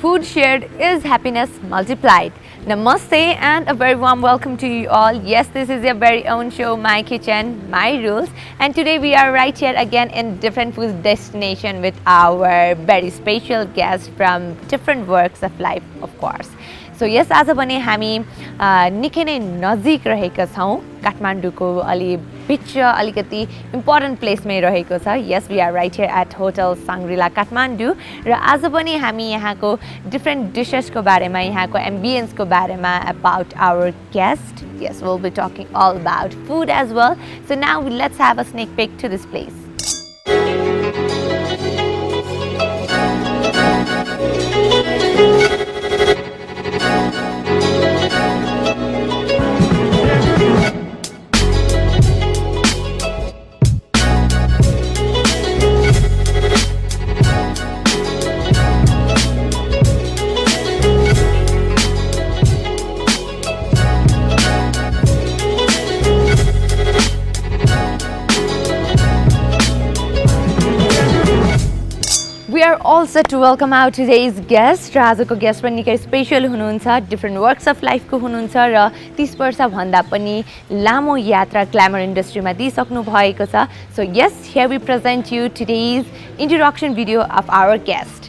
Food shared is happiness multiplied. Namaste and a very warm welcome to you all. Yes, this is your very own show, My Kitchen, My Rules. And today we are right here again in different food destination with our very special guest from different walks of life, of course. So yes, आज भने हामी निकै नै नजिक रहेका छौं काठमाडौँको अलि बिच अलिकति इम्पोर्टेन्ट प्लेसमै रहेको छ. Yes, we are right here at Hotel Shangri-La Kathmandu र आज पनि हामी यहाँको डिफरेन्ट डिशेसको बारेमा यहाँको एम्बियन्सको बारेमा about our guest. Yes, we'll be talking all about food as well. So now let's have a sneak peek to this place. We are all set to welcome out today's guest. आजको guest पनि निकै special हुनुहुन्छ, different works of लाइफको हुनुहुन्छ र 30 वर्ष भन्दा पनि लामो यात्रा ग्ल्यामर इन्डस्ट्रीमा दिइसक्नु भएको छ. So yes, here we present you today's introduction video of our guest.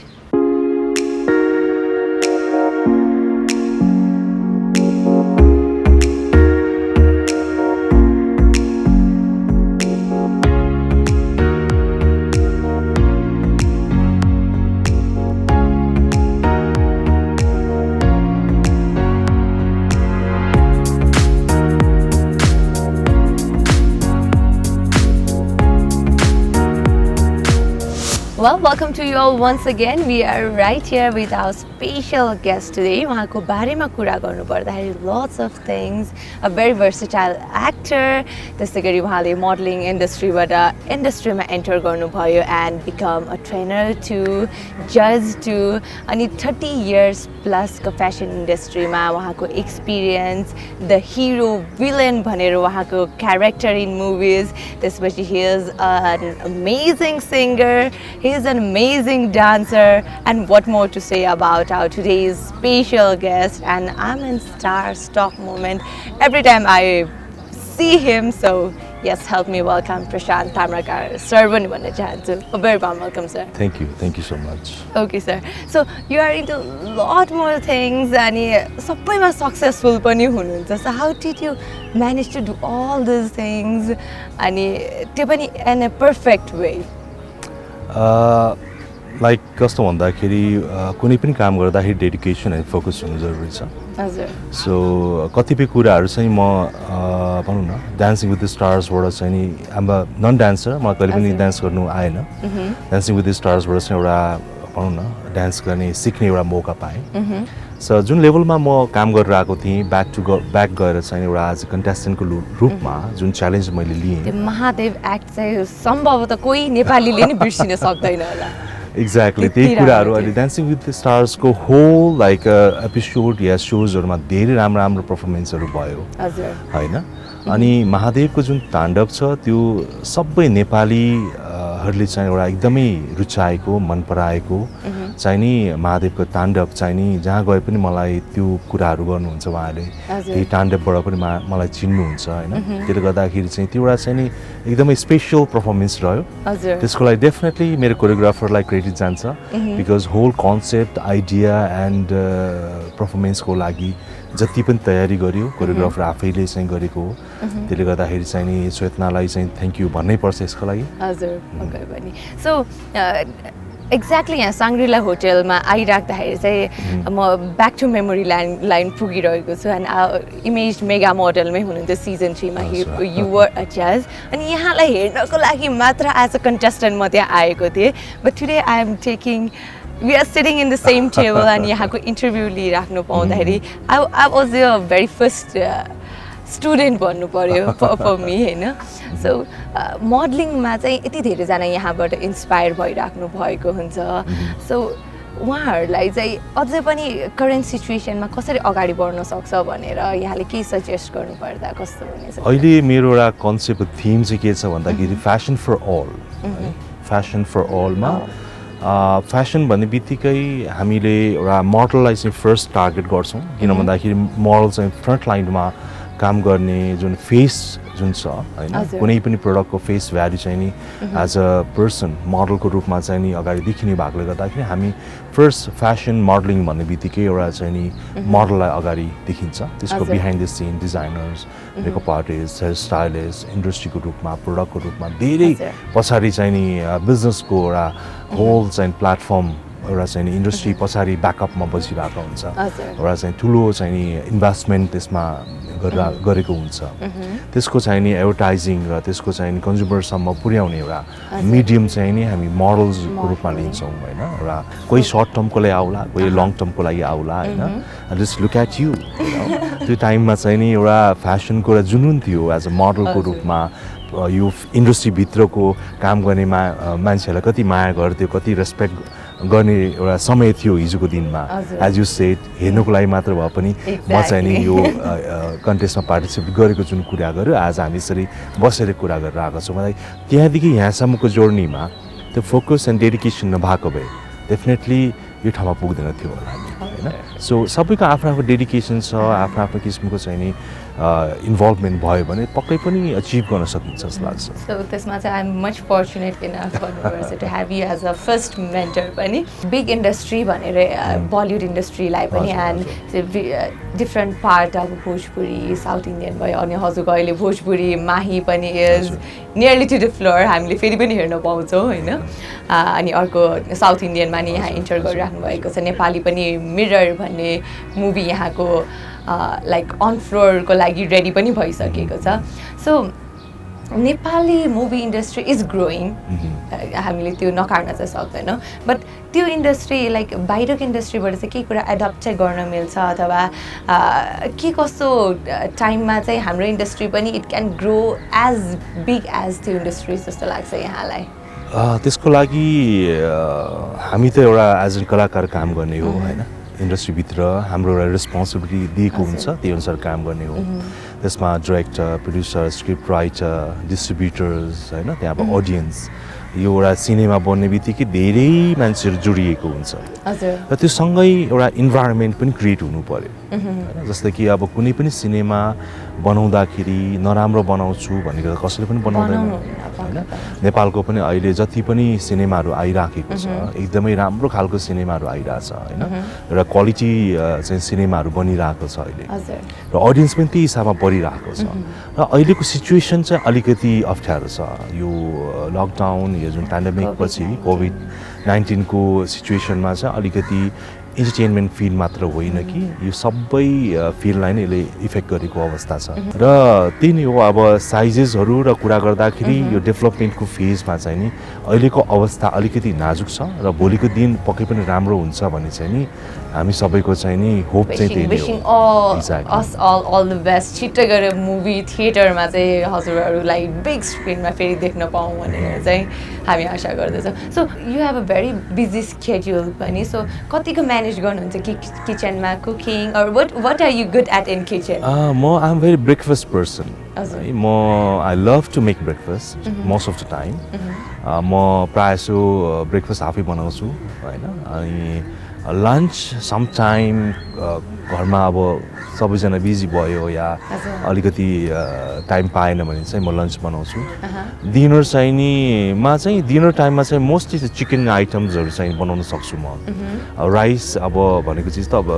Well, welcome to you all once again. We are right here with our special guest today. उहाँको बारेमा कुरा गर्नु पर्दाखेरि lots of things. A very versatile actor. त्यसै गरी उहाँले modelling इन्डस्ट्रीबाट इन्डस्ट्रीमा enter गर्नुभयो and become a trainer to judge to अनि 30 years plus को फेसन इन्डस्ट्रीमा उहाँको एक्सपिरियन्स द हिरो विलेन भनेर उहाँको क्यारेक्टर इन मुभिज. त्यसपछि he is an amazing singer. He is an amazing dancer, and what more to say about our today's special guest. And I'm in star-struck moment every time I see him. So yes, help me welcome Prashant Tamrakar. Sir, a very warm welcome, sir. Thank you so much. Okay, sir. So you are into a lot more things and sabaima successful pani hununcha. So how did you manage to do all these things and त्यो पनि in a perfect way? Like कस्तो भन्दाखेरि कुनै पनि काम गर्दाखेरि dedication and focus हुनु जरुरी छ. हजुर. सो कतिपय कुराहरू चाहिँ म भनौँ न डान्सिङ विथ द स्टार्सबाट चाहिँ नि आम अ नन डान्सर, मलाई कहिले पनि डान्स गर्नु आएन. डान्सिङ विथ द स्टार्सबाट चाहिँ एउटा भनौँ न डान्स गर्ने सिक्ने एउटा मौका पाएँ. सो जुन लेभलमा म काम गरेर आएको थिएँ ब्याक गएर चाहिँ एउटा एज कन्टेस्टेन्टको रूपमा जुन च्यालेन्ज मैले लिएँ. महादेव एक्ट चाहिँ सम्भवतः कोही नेपालीले नि बिर्सिन सक्दैन होला. एक्ज्याक्टली त्यही कुराहरू अहिले डान्सिङ विथ द स्टार्सको होल लाइक एपिसोड या सोजहरूमा धेरै राम्रो राम्रो पर्फर्मेन्सहरू भयो होइन. अनि महादेवको जुन ताण्डव छ त्यो सबै नेपालीहरूले चाहिँ एउटा एकदमै रुचाएको मन पराएको चाहिँ नि महादेवको ताण्डव चाहिँ नि जहाँ गए पनि मलाई त्यो कुराहरू गर्नुहुन्छ उहाँले. त्यही ताण्डवबाट पनि मलाई चिन्नुहुन्छ होइन. त्यसले गर्दाखेरि चाहिँ त्यो एउटा चाहिँ नि एकदमै स्पेसल पर्फर्मेन्स रह्यो. त्यसको लागि डेफिनेटली मेरो कोरियोग्राफरलाई क्रेडिट जान्छ because whole concept idea and पर्फर्मेन्सको लागि जति पनि तयारी गर्यो कोरियोग्राफर आफैले चाहिँ गरेको हो. त्यसले गर्दाखेरि चाहिँ नि श्वेतनालाई चाहिँ थ्याङ्क यू भन्नै पर्छ यसको लागि. हजुर पक्कै पनि. सो एक्ज्याक्टली यहाँ साङ्ग्रिला होटेलमा आइराख्दाखेरि चाहिँ म ब्याक टु मेमोरी लाइन पुगिरहेको छु. एन्ड इमेज मेगा मोडलमै हुनुहुन्थ्यो सिजन 3 मा यु वर अ जज. अनि यहाँलाई हेर्नको लागि मात्र एज अ कन्टेस्टेन्ट म त्यहाँ आएको थिएँ. But today I am taking we are sitting in the same table and यहाँको इन्टरभ्यू लिइराख्नु पाउँदाखेरि I was the very first student भन्नु पर्यो for me हैन. So मोडलिङमा चाहिँ यति धेरैजना यहाँबाट इन्स्पायर भइराख्नु भएको हुन्छ. So उहाँहरूलाई चाहिँ अझै पनि करेन्ट सिचुएसनमा कसरी अगाडि बढ्न सक्छ भनेर यहाँले के सजेस्ट गर्नु पर्दा कस्तो हुनेछ? अहिले मेरो एउटा कन्सेप्ट थीम चाहिँ के छ भन्दाखेरि fashion for all. Fashion for अलमा फ्यासन भन्ने बित्तिकै हामीले एउटा मोडललाई चाहिँ फर्स्ट टार्गेट गर्छौँ किन भन्दाखेरि मोडल चाहिँ फ्रन्ट लाइनमा काम गर्ने जुन फेस जुन छ होइन कुनै पनि प्रडक्टको फेस भ्याल्यु चाहिँ नि एज अ पर्सन मोडलको रूपमा चाहिँ नि अगाडि देखिने भएकोले गर्दाखेरि हामी फर्स्ट फ्यासन मोडलिङ भन्ने बित्तिकै एउटा चाहिँ नि मोडललाई अगाडि देखिन्छ त्यसको behind the scene designers makeup artist hair stylist इन्डस्ट्रीको रूपमा प्रडक्टको रूपमा धेरै पछाडि चाहिँ नि बिजनेसको एउटा होल चाहिँ प्लेटफर्म एउटा चाहिँ नि इन्डस्ट्री पछाडि ब्याकअपमा बसिरहेको हुन्छ एउटा चाहिँ ठुलो चाहिँ नि इन्भेस्टमेन्ट त्यसमा गरेको हुन्छ त्यसको चाहिँ नि एडभर्टाइजिङ र त्यसको चाहिँ नि कन्ज्युमरसम्म पुर्याउने एउटा मिडियम चाहिँ नि हामी मोडल्सको रूपमा लिन्छौँ होइन एउटा कोही सर्ट टर्मको लागि आउला कोही लङ टर्मको लागि आउला होइन जस्ट लुक एट यु त्यो टाइममा चाहिँ नि एउटा फ्यासनको एउटा जुनुन थियो एज अ मोडलको रूपमा यो इन्डस्ट्रीभित्रको काम गर्ने मान्छेहरूलाई कति माया गर्थ्यो कति रेस्पेक्ट गर्ने एउटा समय थियो हिजोको दिनमा एज यु सेड हेर्नुको लागि मात्र भए पनि म चाहिँ नि यो कन्टेस्टमा पार्टिसिपेट गरेको जुन कुरा गर्यो आज हामी यसरी बसेर कुरा गरेर आएको छौँ मलाई त्यहाँदेखि यहाँसम्मको जर्नीमा त्यो फोकस एन्ड डेडिकेसन नभएको भए डेफिनेटली यो ठाउँमा पुग्दैन थियो होला हामी होइन सो सबैको आफ्नो आफ्नो डेडिकेसन छ आफ्नो आफ्नो किसिमको चाहिँ नि इन्भल्भमेन्ट भयो भने पक्कै पनि अचिभ गर्न सकिन्छ जस्तो लाग्छ सो त्यसमा चाहिँ I am much fortunate enough भन्नुपर्छ to have you as a first mentor पनि बिग इन्डस्ट्री भनेर बलिउड इन्डस्ट्रीलाई पनि एन्ड डिफ्रेन्ट पार्ट अब भोजपुरी साउथ इन्डियन भयो अनि हजुरको अहिले भोजपुरी माही पनि is nearly to the floor हामीले फेरि पनि हेर्न पाउँछौँ होइन अनि अर्को साउथ इन्डियनमा नि यहाँ इन्टर गरिराख्नु भएको छ नेपाली पनि मिरर भन्ने मुभी यहाँको लाइक अन फ्लोरको लागि रेडी पनि भइसकेको छ so Nepali movie industry is growing हामीले त्यो नकार्न चाहिँ सक्दैनौँ बट त्यो इन्डस्ट्री लाइक बाहिरको इन्डस्ट्रीबाट चाहिँ केही कुरा एडप्ट चाहिँ गर्न मिल्छ अथवा के कस्तो टाइममा चाहिँ हाम्रो इन्डस्ट्री पनि it can grow as big as त्यो इन्डस्ट्री जस्तो लाग्छ यहाँलाई त्यसको लागि हामी त एउटा एज एन कलाकार काम गर्ने हो होइन इन्डस्ट्रीभित्र हाम्रो एउटा रेस्पोन्सिबिलिटी दिएको हुन्छ त्यही अनुसार काम गर्ने हो त्यसमा director producer script writer distributors होइन त्यहाँ अब अडियन्स यो एउटा सिनेमा बन्ने बित्तिकै धेरै मान्छेहरू जोडिएको हुन्छ र त्यो सँगै एउटा इन्भाइरोमेन्ट पनि क्रिएट हुनु पर्यो होइन जस्तै कि अब कुनै पनि सिनेमा बनाउँदाखेरि नराम्रो बनाउँछु भनेर कसैले पनि बनाउँदैन होइन नेपालको पनि अहिले जति पनि सिनेमाहरू आइराखेको छ एकदमै राम्रो खालको सिनेमाहरू आइरहेछ होइन एउटा क्वालिटी चाहिँ सिनेमाहरू बनिरहेको छ अहिले र अडियन्स पनि त्यही हिसाबमा बढिरहेको छ र अहिलेको सिचुएसन चाहिँ अलिकति अप्ठ्यारो छ यो लकडाउन यो जुन पेन्डेमिक पछि कोभिड-19 को सिचुएसनमा चाहिँ अलिकति इन्टरटेनमेन्ट फिल्ड मात्र होइन कि यो सबै फिल्डलाई नै यसले इफेक्ट गरेको अवस्था छ र त्यही नै हो अब साइजेसहरू र कुरा गर्दाखेरि यो डेभलपमेन्टको फेजमा चाहिँ नि अहिलेको अवस्था अलिकति नाजुक छ र भोलिको दिन पक्कै पनि राम्रो हुन्छ भन्ने चाहिँ नि हामी सबैको चाहिँ नि होप चाहिँ त्यही हो अल द बेस्ट छिट्टै गरेर मुभी थिएटरमा चाहिँ हजुरहरूलाई बिग स्क्रिनमा फेरि देख्न पाऊँ भनेर चाहिँ हामी आशा गर्दछौँ so you have a very busy schedule पनि सो कतिको म्यानेज गर्नुहुन्छ किचनमा cooking or what are you good at in kitchen म I am very breakfast person म I love to make breakfast most of the time म प्रायः जसो breakfast आफै बनाउँछु होइन अनि लन्च समटाइम घरमा अब सबैजना बिजी भयो या अलिकति टाइम पाएन भने चाहिँ म लन्च बनाउँछु डिनर चाहिँ नि डिनर टाइममा चाहिँ मोस्टली चिकन आइटम्सहरू चाहिँ बनाउन सक्छु म राइस अब भनेको चिज त अब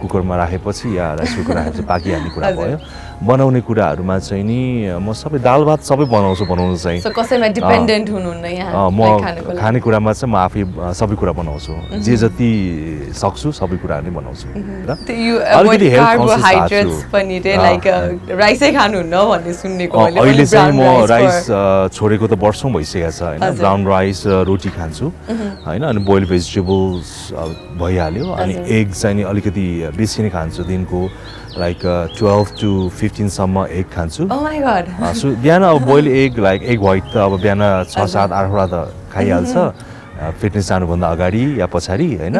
कुकरमा राखेपछि या राइस कुकर राखेपछि पाकिहाल्ने कुरा भयो बनाउने कुराहरूमा चाहिँ नि म सबै दाल भात सबै बनाउनु चाहिँ कसैमा डिपेन्डेन्ट हुनुहुन्न यहाँ म खानेकुरामा चाहिँ म आफै सबै कुरा बनाउँछु जे जति सक्छु सबै कुराहरू नै बनाउँछु अलिकति कार्बोहाइड्रेट्स पनि लाइक राइसै खानुहुन्न भन्ने सुनेको अहिले चाहिँ म राइस छोडेको त वर्षौँ भइसकेको छ होइन ब्राउन राइस र रोटी खान्छु होइन अनि बोइल्ड भेजिटेबल्स भइहाल्यो अनि एग चाहिँ नि अलिकति बेसी नै खान्छु दिनको लाइक 12 to 15 सम्म एग खान्छु सो बिहान अब boil egg like egg white त अब बिहान 6-7-8 वटा त खाइहाल्छ फिटनेस जानुभन्दा अगाडि या पछाडि होइन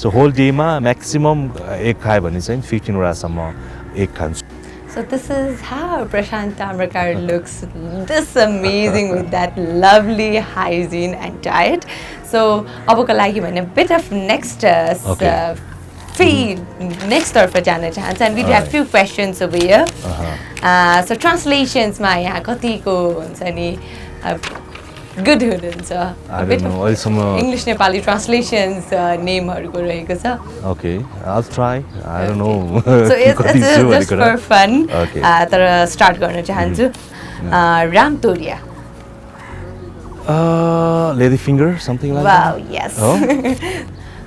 सो होल डेमा म्याक्सिमम एग खायो भने चाहिँ 15 वटासम्म एग खान्छु So this is how Prashant Tamrakar looks this amazing with that lovely hygiene and diet. So अब को लागि भने bit of next feed next तर्फ जान चाहन्छ and we have few questions over here. So translations मा यहाँ कतिको हुन्छ नि good हुनुहुन्छ. I don't know. अहिलेसम्म English Nepali translations nameहरुको रहेको छ. Okay, I'll try. I don't know. So it's just for fun. Okay. तर start गर्न चाहन्छु. Ram Toria. Lady finger, something like Wow, that. yes. Oh?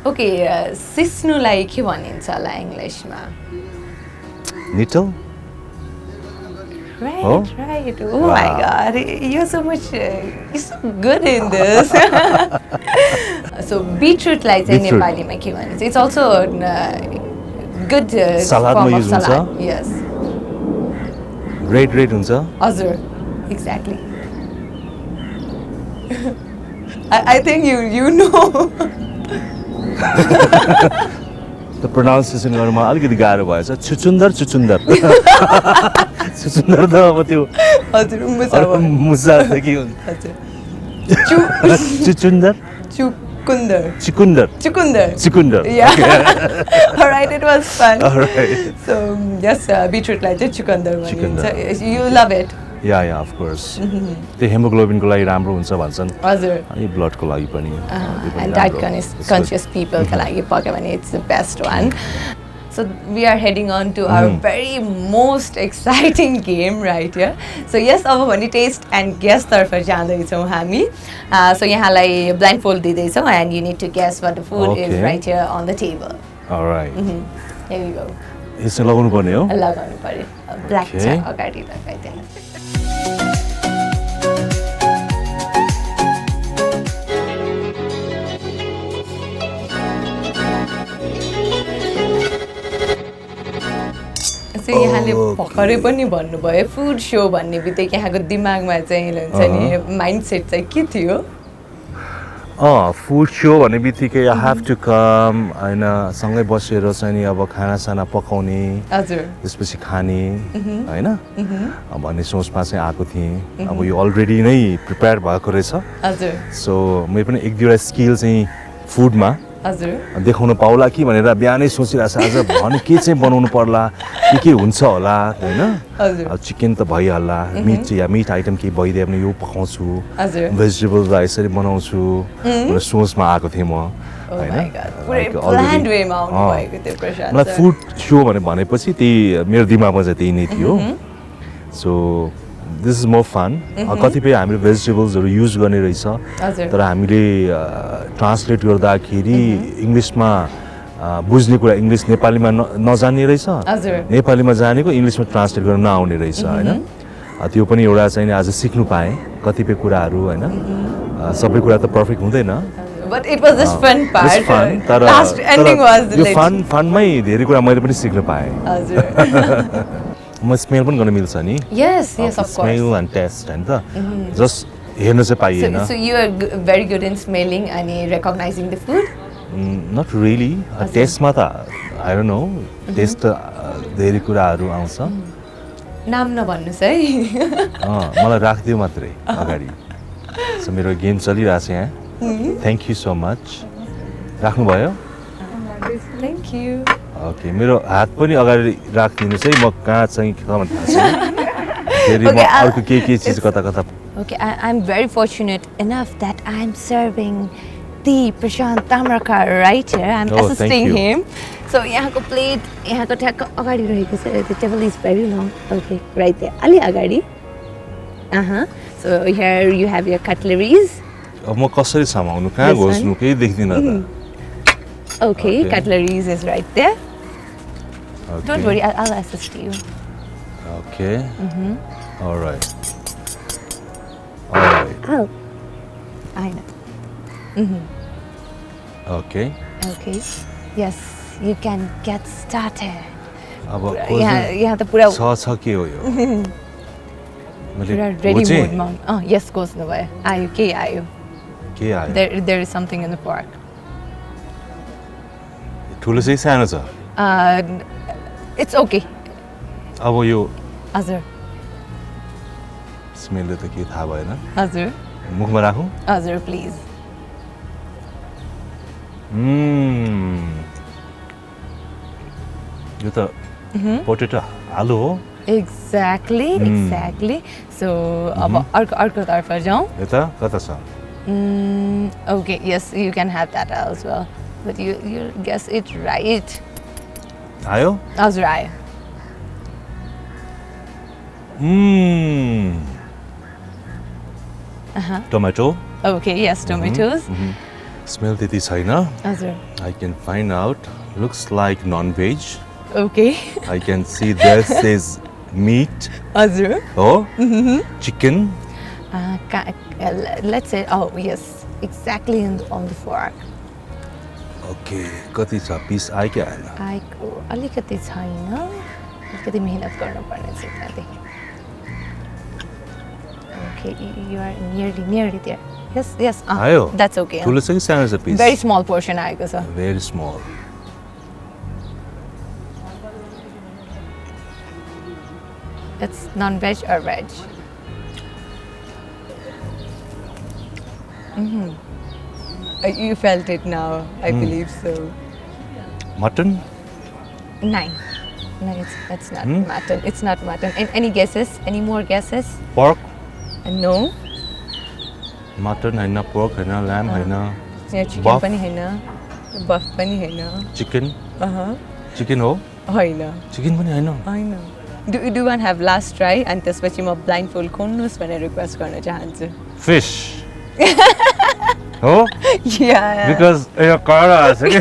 Okay, सिस्नुलाई के भनिन्छ होला इङ्ग्लिसमा? Needle? Right, Oh? right. Oh my God, you're so much, you're so good in this. So beetrootलाई चाहिँ Beetroot. नेपालीमा के भनिन्छ? It's also good Salad form ma of use हुन्छ? salad. Yes. Red हुन्छ? Hazır. Exactly. I think you know. The pronunciation गर्नुमा अलिकति गाह्रो भएछ. चुचुन्दर चुचुन्दर त अब त्यो हजुर मुसा अर्को मुसा थियो कि हजुर चुचुन्दर चुकुन्दर चिकुन्दर चुकुन्दर चिकुन्दर Yeah. All right, it was fun. Alright. So yes, beetrootलाई चाहिँ चुकुन्दर भनिन्छ. चुकुन्दर. You love it. Yeah of course त्यो हेमोग्लोबिनको लागि राम्रो हुन्छ भन्छन् हजुर. अनि ब्लडको लागि पनि And diet conscious people का लागि पक्कै भने it's the best one. So we are heading on to our very most exciting game right here. So yes, अब भने taste and guess तर्फ जाँदैछौँ हामी. So यहाँलाई blindfold दिँदैछौँ and you need to guess what the food is Okay. right here on the table. Alright. Here we go. यसो लगाउनु पर्ने हो लगाउनु पर्यो. Black Okay. छ अगाडि लगाइदिनु. So यहाँले भर्खरै पनि भन्नुभयो फुड सो भन्ने बित्तिकै यहाँको दिमागमा चाहिँ हुन्छ नि माइन्डसेट चाहिँ के थियो? फुड सो भन्ने बित्तिकै आई हेभ टु कम होइन सँगै बसेर चाहिँ नि अब खानासाना पकाउने हजुर. त्यसपछि खाने होइन भन्ने सोचमा चाहिँ आएको थिएँ अब यो अलरेडी नै प्रिपेयर भएको रहेछ हजुर. सो मैले पनि एक दुईवटा स्किल चाहिँ फुडमा हजुर. देखाउन पाउला कि भनेर बिहानै सोचिरहेको छ आज भने के चाहिँ बनाउनु पर्ला के हुन्छ होला होइन हजुर. अब चिकन त भइहाल्ला मिट या मिट आइटम केही भइदियो भने यो पकाउँछु हजुर. भेजिटेबल यसरी बनाउँछु भनेर सोचमा आएको थिएँ म Oh होइन my God. पुरै Like already- planned way मा आउनु भएको थियो प्रशान्त मलाई सर. फुड सो भनेपछि त्यही मेरो दिमागमा चाहिँ त्यही नै थियो so this is more fun कतिपय हामीले भेजिटेबल्सहरू युज गर्ने रहेछ हजुर. तर हामीले ट्रान्सलेट गर्दाखेरि इङ्ग्लिसमा बुझ्ने कुरा इङ्ग्लिस नेपालीमा नजान्ने रहेछ हजुर. नेपालीमा जानेको इङ्ग्लिसमा ट्रान्सलेट गर्न नआउने रहेछ होइन त्यो पनि एउटा चाहिँ आज सिक्नु पाएँ कतिपय कुराहरू होइन सबै कुरा त पर्फेक्ट हुँदैन But it was this fun It's part. fun, तर Last ending was यो lit. फनमै धेरै कुरा मैले पनि सिक्न पाएँ हजुर. म स्मेल पनि गर्न मिल्छ नि Yes, yes, of course. Smell and taste होइन त जस्ट हेर्न चाहिँ पाइएन So you are very good in smelling and recognizing the food? Not really टेस्टमा त आई डोन्ट नो टेस्ट त धेरै कुराहरू आउँछ नाम नभन्नुहोस् है. मलाई राखिदियो मात्रै अगाडि सो मेरो गेम चलिरहेको छ यहाँ थ्याङ्क यू सो मच राख्नुभयो Thank you. ओके मेरो हात पनि अगाडि राखिदिनुहोस् है म कहाँ चाहिँ थाहा छैन फेरि म Okay, अर्को के चिज कता कता Okay, I'm very fortunate enough that I'm serving the Prashant Tamrakar right here. I'm Oh, thank assisting you. him. So यहाँको प्लेट यहाँको ठ्याक्क अगाडि रहेको छ. The table is very long. Okay, right there. अलि अगाडि. So here you have your cutleries. अब म कसरी समाउनु कहाँ This one? घोस्नु केही देख्दिनँ त Okay, Okay. cutleries is right there. Don't Okay. worry, I'll assist you. Okay. Alright. Alright. Oh, I know. Okay. Okay. Yes, you can get started. अब यहाँ त पुरा छ के हो यो मैले पुरा ready खोजेँ, mood मा. Oh, yes, खोज्नु भयो. आयो के आयो? के आयो There is something in the pork. ठुलो चाहिँ सानो छ It's okay. अब यो हजुर स्मेलले त के थाहा भएन हजुर मुखमा राखौँ हजुर प्लिज यो त पोटेटो आलु हो एक्ज्याक्टली सो अब अर्को तर्फ जाउँ यता कता छ okay yes you can have that as well but you guess it right आयो हजुर आयो tomato okay yes tomatoes smell त्यति छैन हजुर I can find out looks like non-veg okay I can see this is meat हजुर oh chicken let's say oh yes exactly on the fork okay कति छ piece आयो कि आएन आएको अलिकति छैन अलिकति मेहनत गर्नुपर्ने छ त्यहाँदेखि okay you are nearly there yes आयो that's okay ठुलो छ कि सानो छ पिस very small portion आएको छ very small it's non-veg or veg you felt it now I believe so mutton nine no it's not mutton it's not mutton any guesses any more guesses pork no mutton हैन pork हैन lamb हैन chicken पनि हैन buff पनि हैन chicken chicken हो हैन chicken पनि हैन हैन do you want have last try and त्यसपछि म blindfold खोल्नुस् भनेर रिक्वेस्ट गर्न चाहन्छु fish हो yeah because यो कडा छ कि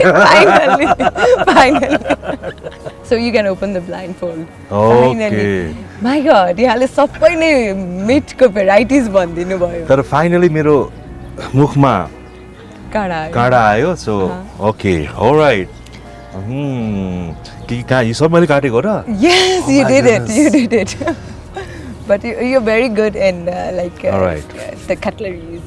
finally so you can open the blindfold okay my god यहाँले सबै नै मिटको भेराइटिज भनिदिनु भयो तर फाइनली मेरो मुखमा काँडा आयो सो ओके अलराइट कि कहाँ यो सब मैले काटेको र yes you did it but you're very good in the cutleries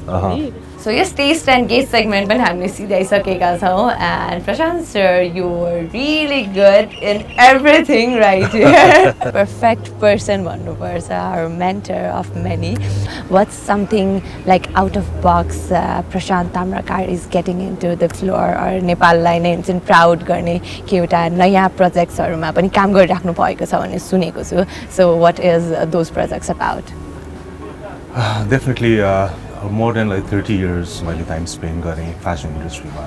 so yes taste and gaze segment पनि हामीले सिधाइसकेका छौँ and Prashant sir you were really good in everything right here perfect person भन्नुपर्छ our mentor of many what's something like out of box Prashant Tamrakar is getting into the floor or नेपाललाई नै चाहिँ proud गर्ने कि एउटा नयाँ प्रोजेक्ट्सहरुमा पनि काम गरिराख्नु भएको छ भन्ने सुनेको छु so what is those projects about definitely more than like 30 years मैले टाइम स्पेन्ड गरेँ फ्यासन इन्डस्ट्रीमा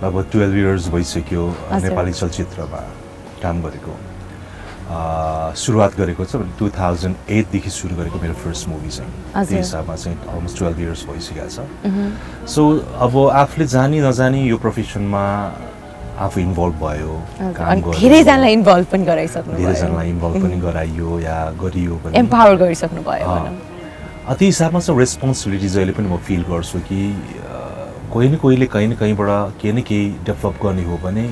लगभग 12 years भइसक्यो नेपाली चलचित्रमा काम गरेको सुरुवात गरेको छ 2008 देखि सुरु गरेको मेरो फर्स्ट मुभी चाहिँ त्यही हिसाबमा चाहिँ अलमोस्ट 12 years भइसकेको छ सो अब आफूले जानी नजानी यो प्रोफेसनमा आफू इन्भल्भ भयो काम गर्यो धेरैजनालाई इन्भल्भ पनि गराइसक्नु भयो धेरैजनालाई इन्भल्भ पनि गराइयो या गरियो पनि एम्पावर गरिसक्नु भयो त्यो हिसाबमा चाहिँ रेस्पोन्सिबिलिटी जहिले पनि म फिल गर्छु कि कोही न कहीँबाट केही न केही डेभलप गर्ने हो भने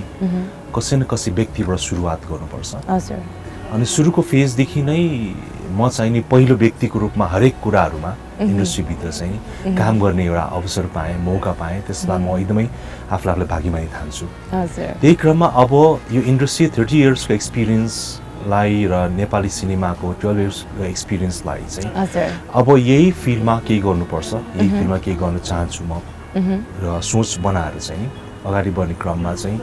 कसै न कसै व्यक्तिबाट सुरुवात गर्नुपर्छ अनि सुरुको फेजदेखि नै म चाहिँ नि पहिलो व्यक्तिको रूपमा हरेक कुराहरूमा इन्डस्ट्रीभित्र चाहिँ काम गर्ने एउटा अवसर पाएँ मौका पाएँ त्यसलाई म एकदमै आफूलाई भाग्यमानी ठान्छु त्यही क्रममा अब यो इन्डस्ट्री 30 yearsको एक्सपिरियन्सलाई र नेपाली सिनेमाको 12 yearsको एक्सपिरियन्सलाई चाहिँ अब यही फिल्डमा केही गर्नुपर्छ यही फिल्डमा केही गर्न चाहन्छु म र सोच बनाएर चाहिँ अगाडि बढ्ने क्रममा चाहिँ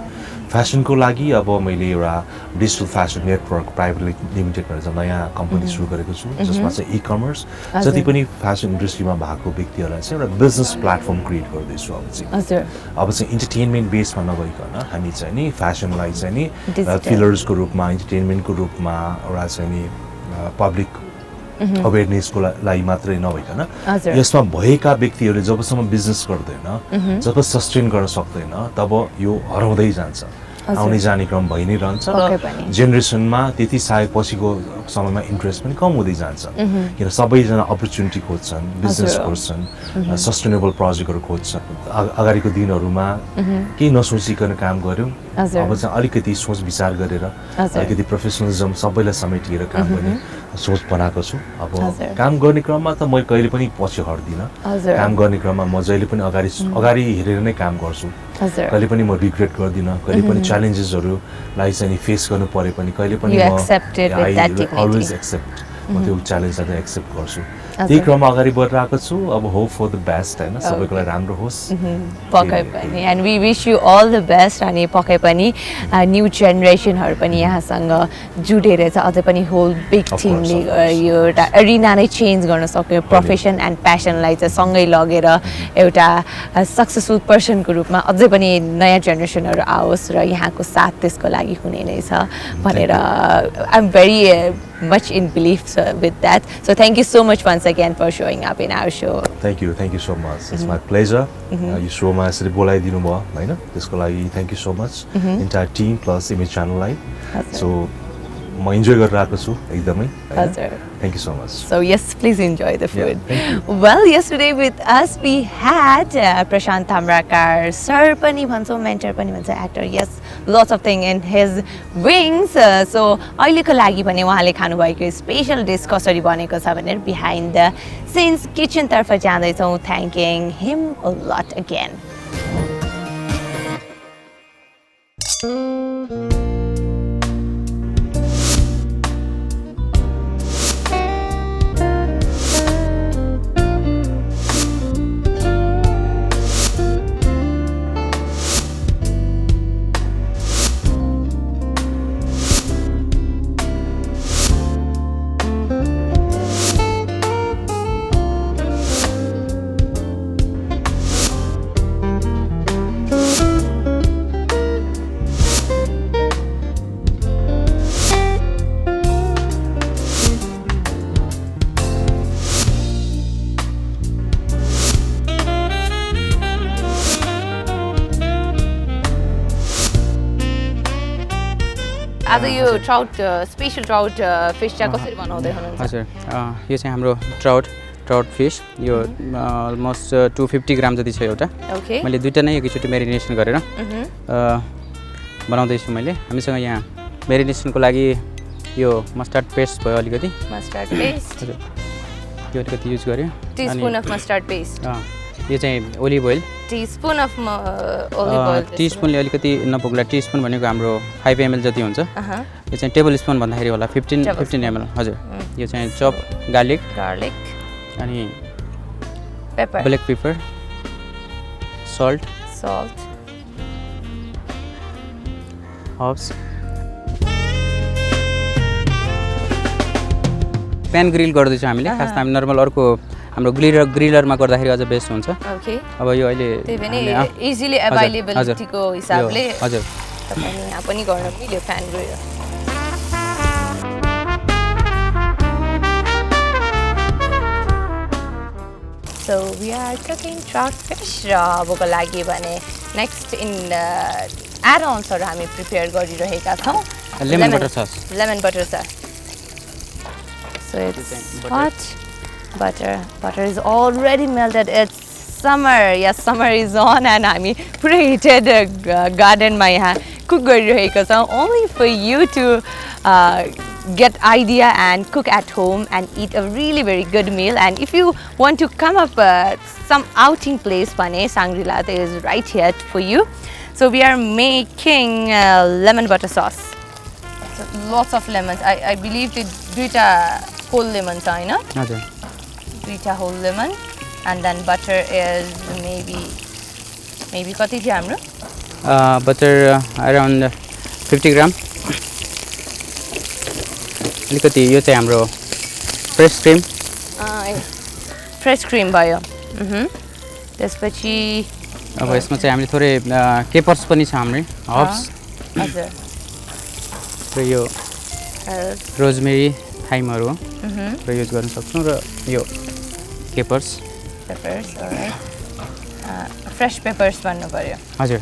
फ्यासनको लागि अब मैले एउटा digital fashion network private limited भनेर चाहिँ नयाँ कम्पनी सुरु गरेको छु जसमा चाहिँ ई-कमर्स जति पनि फ्यासन इन्डस्ट्रीमा भएको व्यक्तिहरूलाई चाहिँ एउटा बिजनेस प्लेटफर्म क्रिएट गर्दैछु अब चाहिँ इन्टरटेनमेन्ट बेसमा नगइकन हामी चाहिँ नि फ्यासनलाई चाहिँ नि फिलर्सको रूपमा इन्टरटेनमेन्टको रूपमा एउटा चाहिँ नि पब्लिक अवेरनेसको लागि मात्रै नभइकन यसमा भएका व्यक्तिहरूले जबसम्म बिजनेस गर्दैन जब सस्टेन गर्न सक्दैन तब यो हराउँदै जान्छ आउने जाने क्रम भइ नै रहन्छ र जेनेरेसनमा त्यति सायद पछिको समयमा इन्ट्रेस्ट पनि कम हुँदै जान्छ किन सबैजना अपर्च्युनिटी खोज्छन् बिजनेस खोज्छन् सस्टेनेबल प्रोजेक्टहरू खोज्छन् अगाडिको दिनहरूमा केही नसोचिकन काम गर्यौँ अब चाहिँ अलिकति सोच विचार गरेर अलिकति प्रोफेसनलिजम सबैलाई समेटिएर काम गर्ने सोच बनाएको छु अब काम गर्ने क्रममा त म कहिले पनि पछि हट्दिनँ काम गर्ने क्रममा म जहिले पनि अगाडि हेरेर नै काम गर्छु कहिले पनि म रिग्रेट गर्दिनँ कहिले पनि च्यालेन्जेसहरूलाई चाहिँ फेस गर्नु परे पनि कहिले पनि म अलवेज एक्सेप्ट म त्यो च्यालेन्जलाई एक्सेप्ट गर्छु त्यही क्रममा अगाडि बढिरहेको छु अब होप फर द बेस्ट होइन सबैको लागि राम्रो होस् पक्कै पनि and we wish you all the best अनि पक्कै पनि न्यू जेनेरेसनहरू पनि यहाँसँग जुडेर चाहिँ अझै पनि होल बिग टिमले यो एउटा एरिना नै चेन्ज गर्न सक्यो प्रोफेसन एन्ड प्यासनलाई चाहिँ सँगै लगेर एउटा सक्सेसफुल पर्सनको रूपमा अझै पनि नयाँ जेनेरेसनहरू आओस् र यहाँको साथ त्यसको लागि हुने नै छ भनेर I am very much in belief with that. So thank you so much once again for showing up in our show. Thank you so much. It's my pleasure. You show ma यसरी बोलाइदिनु भयो हैन त्यसको लागि thank you so much entire team plus Image Channel लाई. So म enjoy गरिरहेको छु एकदमै. Thank you so much. So yes, please enjoy the food. Well, yesterday with us we had Prashant Tamrakar, sir pani bhansau, mentor pani bhansau, actor. Yes, lots of things in his wings. So अहिलेको लागि भने उहाँले खानु भएको special dish कसरी बनेको छ भनेर behind the scenes kitchen तर्फ जाँदै छौं, thanking him a lot again. आज यो ट्राउट स्पेशल ट्राउट फिश चाहिँ कसरी बनाउँदै हुनुहुन्छ? हजुर यो चाहिँ हाम्रो ट्राउट फिश यो अलमोस्ट 250 ग्राम जति छ एउटा मैले दुईटा नै एकैचोटि मेरिनेसन गरेर बनाउँदैछु मैले हामीसँग यहाँ मेरिनेसनको लागि यो मस्टर्ड पेस्ट भयो अलिकति मस्टर्ड पेस्ट हजुर यो अलिकति युज गर्यो टीस्पुन अफ मस्टर्ड पेस्ट यो चाहिँ olive oil teaspoon of olive oil टीस्पुनले अलिकति नपुग्ला टीस्पुन भनेको हाम्रो 5 ml जति हुन्छ यो चाहिँ टेबल स्पुन भन्दाखेरि होला 15 ml हजुर यो चाहिँ चप गार्लिक अनि paper black paper salt herbs PAN grill गर्दैछौँ हामीले खास त हामी नर्मल अर्को हाम्रो ग्रिलरमा गर्दाखेरि अझ बेस्ट हुन्छ अब यो अहिले त्यही पनि इजिली अवेलेबिलिटीको हिसाबले हजुर तपाईले यहाँ पनि गर्न मिल्यो PAN grill So we are cooking trout fish र अबको लागि भने नेक्स्ट इन एड-ऑन्सहरु हामी प्रिपेयर गरिरहेका छौं lemon butter sauce So it's hot butter is already melted. It's summer. Yes, summer is on and हामी पुरै heated garden मा यहाँ cook गरिरहेका छौं only for you to get idea and cook at home and eat a really very good meal. And if you want to come up some outing place pane Shangri-La is right here for you. So we are making lemon butter sauce. So lots of lemons. I believe it duita whole lemons are enough. हजुर दुईटा whole lemon and then butter is maybe कति थियो हाम्रो butter around 50 ग्राम अलिकति यो चाहिँ हाम्रो fresh cream भयो त्यसपछि अब यसमा चाहिँ हामीले थोरै केपर्स पनि छ हाम्रो हर्ब्स हजुर र यो रोजमेरी थाइमहरु र युज गर्न सक्छौं र यो पेपर्स अलराइट फ्रेश पेपर्स भन्नु पर्यो हजुर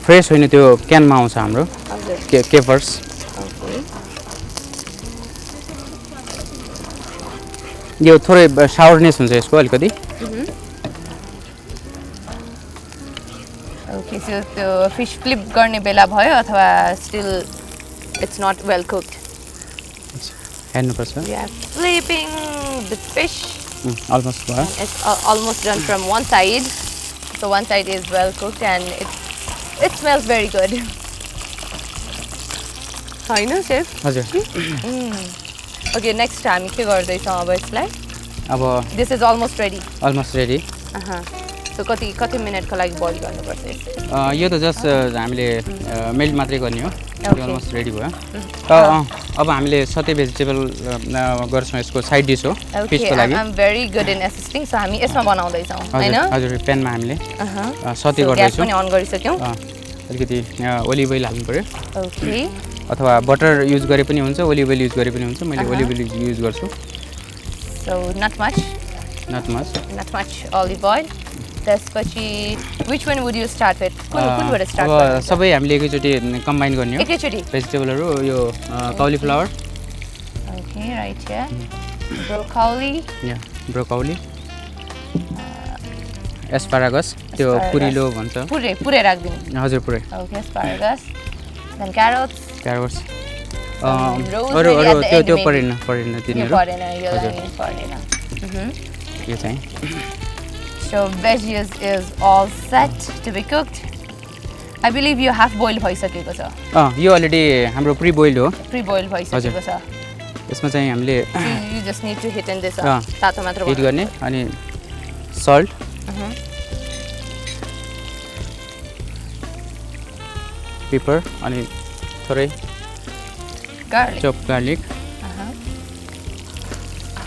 फ्रेश होइन त्यो क्यानमा आउँछ हाम्रो केपर्स यो थोरै साउरनेस हुन्छ यसको अलिकति ओके सो त्यो फिश फ्लिप गर्ने बेला भयो अथवा still it's not well cooked हेर्नुपर्छ We are flipping the fish. Almost भयो It's almost done from one side. So one side is well cooked and it smells very good. होइन chef? हजुर Okay, next हामी के गर्दैछौँ अब यसलाई? अब This is almost ready. Almost ready So कति मिनेटको लागि बोइल गर्नुपर्छ यसलाई? यो त जस्ट हामीले मेल्ट मात्रै गर्ने हो Okay. अलमोस्ट रेडी भयो अब हामीले सबै भेजिटेबल गर्छौँ यसको साइड डिस हो फिसको Okay, लागि I'm very good in assisting. So हामी यसमा बनाउँदैछौँ हैन? हजुर प्यानमा हामीले सते So ग्यास गर्दैछौँ पनि अन गरिसक्यौँ. अलिकति ओलिभ ओइल हाल्नु पर्यो Okay. अथवा बटर युज गरे पनि हुन्छ ओलिभ ओइल युज गरे पनि हुन्छ मैले ओलिभ ओइल युज गर्छु So not much not much olive oil. त्यसपछि which one would you start with? कुनबाट स्टार्ट अब गर्नुहुन्छ? सबै हामीले एकैचोटि कम्बाइन गर्ने हो एकैचोटि. भेजिटेबलहरू यो काउलीफ्लावर Okay, right here. Broccoli. Yeah broccoli asparagus त्यो Asparagus. पुरिलो भन्छ पुरै राख्दिनु. हजुर पुरै Okay, asparagus. Then carrots. क्यारोट्स rosemary अरू at अरू the त्यो end त्यो maybe. परेन यो तिनीहरू परेन यो हजुर. लागि परेन. यो चाहिँ So veggies is all set to be cooked. I believe you half boiled भइसकेको छ. यो अलरेडी हाम्रो प्री बोइल्ड हो Pre boiled भइसकेको छ. यसमा चाहिँ हामीले You just need to hit in this. अँ, तातो मात्र हिट गर्ने अनि सल्ट पेपर अनि थोरै garlic. चप गार्लिक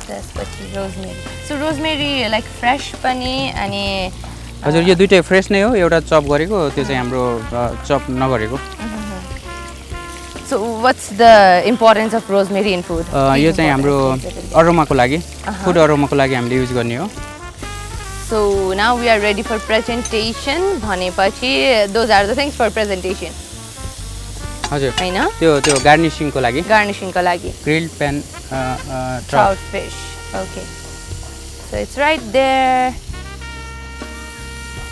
त्यसपछि rosemary. So rosemary like fresh पनि अनि हजुर यो दुइटै फ्रेस नै हो एउटा चप गरेको त्यो चाहिँ हाम्रो चप नगरेको So what's the importance of rosemary in food? यो चाहिँ हाम्रो अरोमाको लागि फुड अरोमाको लागि हामीले युज गर्ने हो So now we are ready for presentation. भनेपछि those are the things for presentation. हजुर हैन? त्यो गार्निशिङको लागि Garnishing को लागि. Grilled PAN Trout fish. Okay. So it's right there.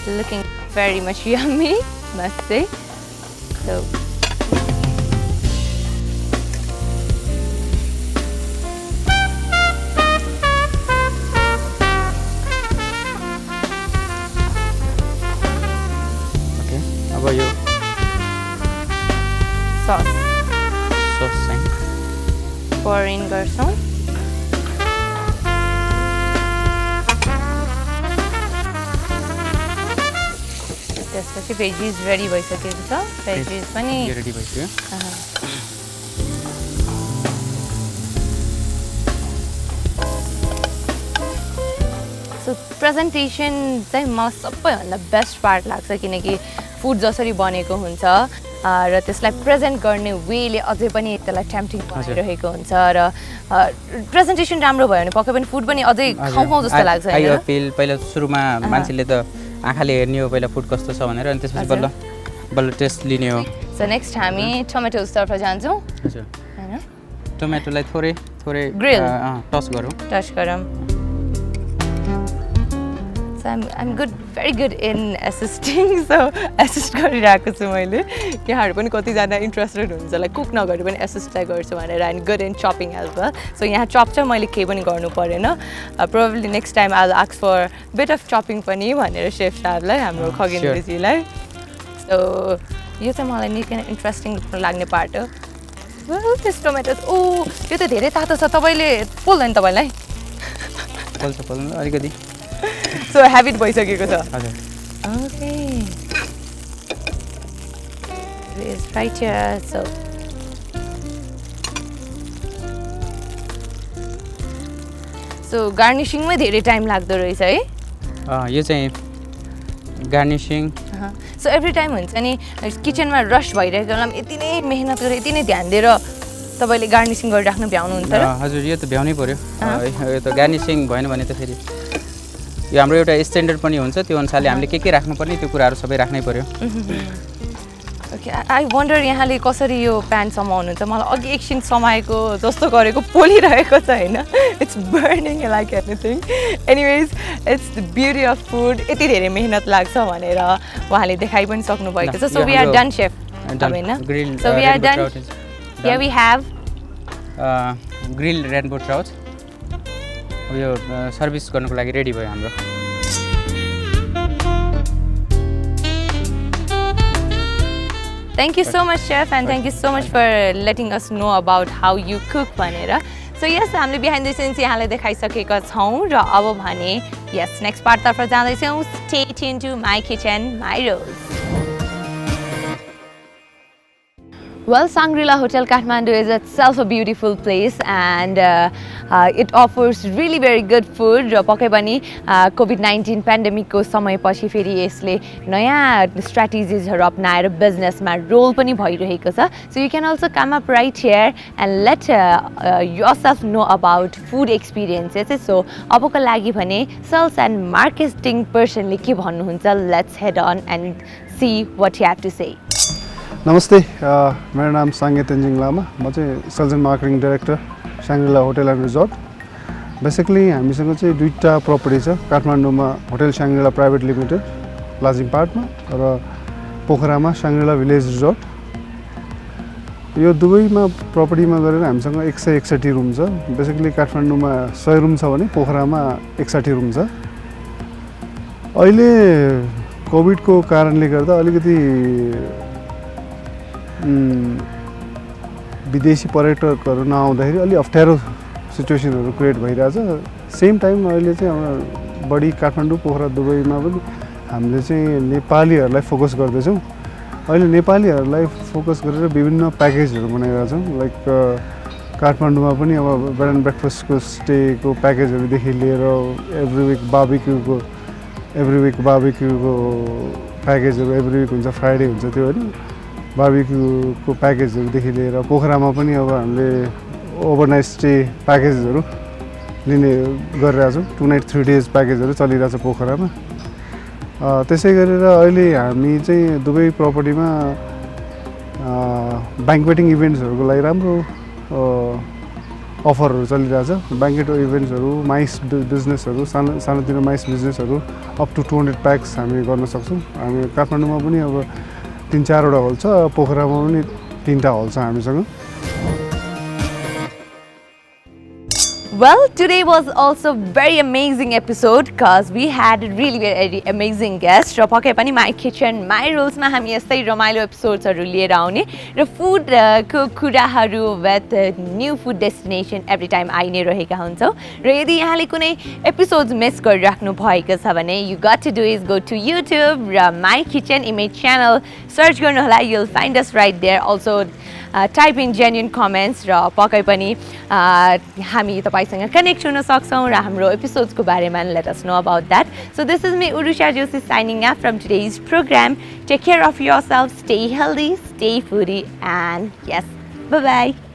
Looking very much yummy, must say. So okay अब यो sauce sauce चाहिँ pour in गर्छौँ. त्यसपछि भेजिज रेडी भइसकेको छ. भेजिज पनि यो रेडी भइसक्यो सो प्रेजेन्टेसन चाहिँ मलाई सबैभन्दा बेस्ट पार्ट लाग्छ किनकि फुड जसरी बनेको हुन्छ र त्यसलाई प्रेजेन्ट गर्ने वेले अझै पनि त्यसलाई टेम्पटिङ बनाइरहेको हुन्छ र प्रेजेन्टेसन राम्रो भयो भने पक्कै पनि फुड पनि अझै खाउँ जस्तो लाग्छ आई हैन? अपिल पहिला सुरुमा मान्छेले त आँखाले हेर्ने हो पहिला फुड कस्तो छ भनेर अनि त्यसपछि बल्ल बल्ल टेस्ट लिने हो सो नेक्स्ट हामी टमेटोजतर्फ जान्छौँ हजुर हैन? टोमेटोलाई थोरै थोरै Grill. टच गरौँ टच गरौँ. So I'm good, very good in assisting. So assist गरिरहेको छु मैले. यहाँहरू पनि कतिजना इन्ट्रेस्टेड हुन्छ लाइक कुक नगरे पनि एसिस्ट चाहिँ गर्छु भनेर and good in chopping as well. So यहाँ चप चाहिँ मैले केही पनि गर्नु परेन. Probably next time I will ask for bit of chopping पनि भनेर सेफ साहबलाई हाम्रो खगेन sure. दिदीलाई. सो यो चाहिँ मलाई निकै इन्ट्रेस्टिङ लाग्ने पार्ट हो. दिस टोमेटोज यो त धेरै तातो छ तपाईँले पोल्दैन तपाईँलाई. पोल्छ अलिकति सो हेबिट भइसकेको छ. हजुर Okay. It is right here. So गार्निशिङमै धेरै टाइम लाग्दो रहेछ है. यो चाहिँ गार्निशिङ सो एभ्री टाइम हुन्छ नि किचनमा रस भइरहेको बेलामा यति नै मेहनत गरेर यति नै ध्यान दिएर तपाईँले गार्निशिङ गरिराख्नु भ्याउनुहुन्छ र? हजुर यो त भ्याउनै पर्यो यो त गार्निशिङ भएन भने त फेरि यो हाम्रो एउटा स्ट्यान्डर्ड पनि हुन्छ त्यो अनुसारले हामीले के राख्नुपर्ने त्यो कुराहरू सबै राख्नै पर्यो ओके आई वन्डर यहाँले कसरी यो प्यान समाउनुहुन्छ मलाई अघि एकछिन समाएको जस्तो गरेको पोलिरहेको छ होइन it's burning like anything anyways it's the beauty of food यति धेरै मेहनत लाग्छ भनेर उहाँले देखाइ पनि सक्नुभएको छ so we are done chef होइन so we are done here we have grill rainbow trout अब यो सर्भिस गर्नुको लागि रेडी भयो हाम्रो Thank you so much, chef, and thank you so much for letting us know about how you cook भनेर. So yes, हामीले behind the scenes यहाँलाई देखाइसकेका छौँ र अब भने yes, next part तर्फ जाँदैछौँ. Stay tuned to My Kitchen, My Rules. Well, Shangri-La Hotel Kathmandu is itself a beautiful place and it offers really very good food. र पक्कै पनि COVID-19 pandemic को समयपछि फेरि यसले नयाँ strategies हरु अपनाएर बिजनेसमा रोल पनि भइरहेको छ. So you can also come up right here and let yourself know about food experiences. So अबको लागि भने sales and marketing person ले के भन्नुहुन्छ. Let's head on and see what you have to say. नमस्ते मेरो नाम साङ्गे तेन्जिङ लामा म चाहिँ sales and marketing director Shangrila hotel and resort basically हामीसँग चाहिँ दुईटा प्रपर्टी छ काठमाडौँमा होटल शाङ्ग्रिला प्राइभेट लिमिटेड लाजिङपाटमा र पोखरामा शाङ्ग्रिला भिलेज रिजोर्ट यो दुवैमा प्रपर्टीमा गरेर हामीसँग 161 रुम छ बेसिकली काठमाडौँमा 100 रुम छ भने पोखरामा 61 रुम छ अहिले कोभिडको कारणले गर्दा अलिकति विदेशी पर्यटकहरू नआउँदाखेरि अलि अप्ठ्यारो सिचुएसनहरू क्रिएट भइरहेछ सेम टाइम अहिले चाहिँ हाम्रो बढी काठमाडौँ पोखरा दुबईमा पनि हामीले चाहिँ नेपालीहरूलाई फोकस गर्दैछौँ अहिले नेपालीहरूलाई फोकस गरेर विभिन्न प्याकेजहरू बनाइरहेका छौँ लाइक काठमाडौँमा पनि अब बेड एन्ड ब्रेकफास्टको स्टेको प्याकेजहरूदेखि लिएर एभ्री विक बार्बिक्यूको प्याकेजहरू एभ्री विक हुन्छ फ्राइडे हुन्छ त्यो होइन बार्बिक्यूको प्याकेजहरूदेखि लिएर पोखरामा पनि अब हामीले ओभरनाइट स्टे प्याकेजहरू लिने गरिरहेको छौँ 2 नाइट 3 डेज प्याकेजहरू चलिरहेछ पोखरामा त्यसै गरेर अहिले हामी चाहिँ दुवै प्रपर्टीमा ब्याङ्क्वेटिङ इभेन्ट्सहरूको लागि राम्रो अफरहरू चलिरहेछ ब्याङ्क्वेट इभेन्ट्सहरू माइस बिजनेसहरू सानोतिनो माइस बिजनेसहरू अप टु 200 प्याक्स हामी गर्न सक्छौँ हामी काठमाडौँमा पनि अब 3-4 वटा हल छ पोखरामा पनि 3टा हल छ हामीसँग Well, today was also very amazing episode because we had really very amazing guests. र पक्कै पनि My Kitchen, My Rules मा हामी यस्तै रमाइलो एपिसोड्सहरू लिएर आउने र फुड को कुराहरू with new food destination every time आइ नै रहेका हुन्छौँ र यदि यहाँले कुनै एपिसोड्स मिस गरिराख्नु भएको छ भने you got to do is go to YouTube र My Kitchen image channel search गर्नु होला you'll find us right there also type in genuine comments र पक्कै पनि हामी तपाईसँग कनेक्ट हुन सक्छौँ र हाम्रो एपिसोड्सको बारेमा let us know about that. So this is me Urusha Joshi signing off from today's program. Take care of yourself, stay healthy, stay foodie and yes, bye bye.